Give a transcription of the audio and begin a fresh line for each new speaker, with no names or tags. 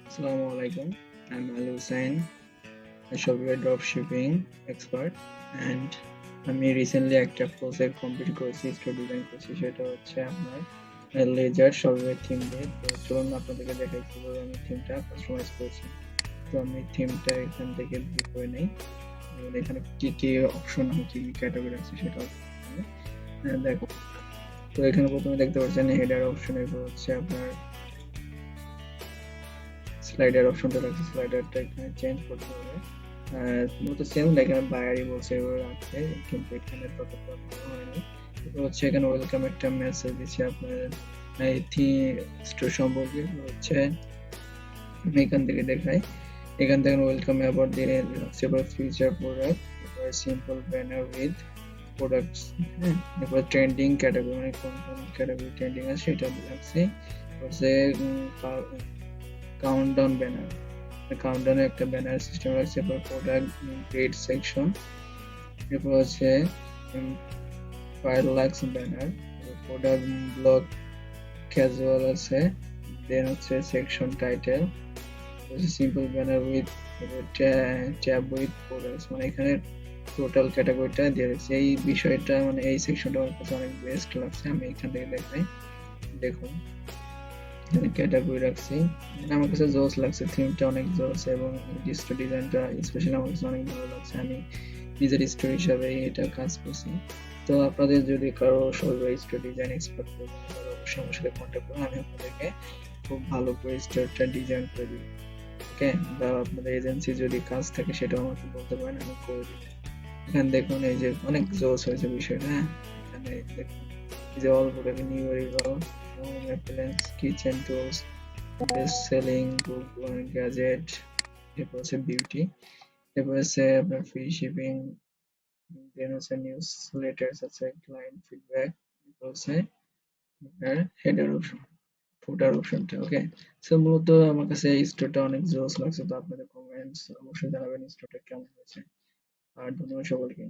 Assalamualaikum. I'm Al Hussain, a Shopify dropshipping expert, and আমি recently একটা project complete করেছি, store design করছি। সেটা হচ্ছে আপনার লেজার শপিফাই থিম দিয়ে। তো চলুন আপনাদেরকে দেখাই কিভাবে আমি থিমটা কাস্টমাইজ করেছি। তো আমি থিমটা এখান থেকে ভিউ করে নেই এবং এখানে কি কি অপশন আমি কি কি ক্যাটাগরি আছে সেটা দেখো। তো এখানে প্রথমে দেখতে পাচ্ছেন হেডার অপশন, এরপর হচ্ছে আপনার স্লাইডার অপশনটা রাখছে। স্লাইডারটা এখানে চেঞ্জ করতে হবে। মূলত সেম এখানে বায়ারই বলছে এভাবে রাখতে, কিন্তু এখানে ততটা ভালো হয়নি। এরপর হচ্ছে এখানে ওয়েলকাম একটা মেসেজ দিচ্ছে আপনার এই স্টোর সম্পর্কে। হচ্ছে আমি এখান থেকে দেখাই, এখান থেকে ওয়েলকাম অ্যাবাউট দিয়ে রাখছে, এবার ফিউচার প্রোডাক্ট, এবার সিম্পল ব্যানার উইথ প্রোডাক্টস, হ্যাঁ। এরপর ট্রেন্ডিং ক্যাটাগরি, মানে কোন কোন ক্যাটাগরি ট্রেন্ডিং আছে সেটা রাখছি। হচ্ছে কাউন্টডাউন ব্যানার, কাউন্টডাউনে একটা ব্যানার সিস্টেম রাখছে। এরপর প্রোডাক্ট গ্রেড সেকশন, এরপর হচ্ছে ফায়ারলাক্স ব্যানার, প্রোডাক্ট ব্লক ক্যাজুয়াল আছে, দেন হচ্ছে সেকশন টাইটেল, হচ্ছে simple banner with tab with products. মানে এখানে টোটাল ক্যাটাগরিটা দিয়ে রাখছে। এই বিষয়টা মানে এই সেকশনটা আমার কাছে অনেক বেস্ট লাগছে। আমি এখান থেকে দেখাই, দেখুন এখানে ক্যাটাগরি রাখছি। মানে আমার কাছে জোস লাগছে, থিমটা অনেক জোস এবং স্টোর ডিজাইনটা স্পেশালি আমার কাছে অনেক ভালো লাগছে। আমি নিজের স্টোর হিসাবে এটা কাজ করছি। তো আপনাদের যদি কারো শপিফাই স্টোর ডিজাইন এক্সপার্ট করবেন তাহলে অবশ্যই আমার সাথে কন্ট্যাক্ট করুন। আমি আপনাদেরকে খুব ভালো করে স্টোরটা ডিজাইন করে দিব, ওকে। বা আপনাদের এজেন্সি যদি কাজ থাকে সেটাও আমাকে বলতে পারেন, আমি করে দিব। এখানে দেখুন এই যে অনেক জোস হয়েছে বিষয়টা, হ্যাঁ। এখানে দেখুন এই যে all product new arrival, home appliance, kitchen tools, best selling gadget, এরপর হচ্ছে বিউটি, এরপর হচ্ছে আপনার ফ্রি শিপিং, দেন হচ্ছে নিউজ লেটার্স আছে, ক্লায়েন্ট ফিডব্যাক, এরপর হচ্ছে আপনার হেডার অপশন, ফুটার অপশনটা, ওকে। সো মূলত আমার কাছে এই স্টোরটা অনেক জোস লাগছে। তো আপনাদের কমেন্টস অবশ্যই জানাবেন স্টোরটা কেমন হয়েছে। আর ধন্যবাদ সকলকে।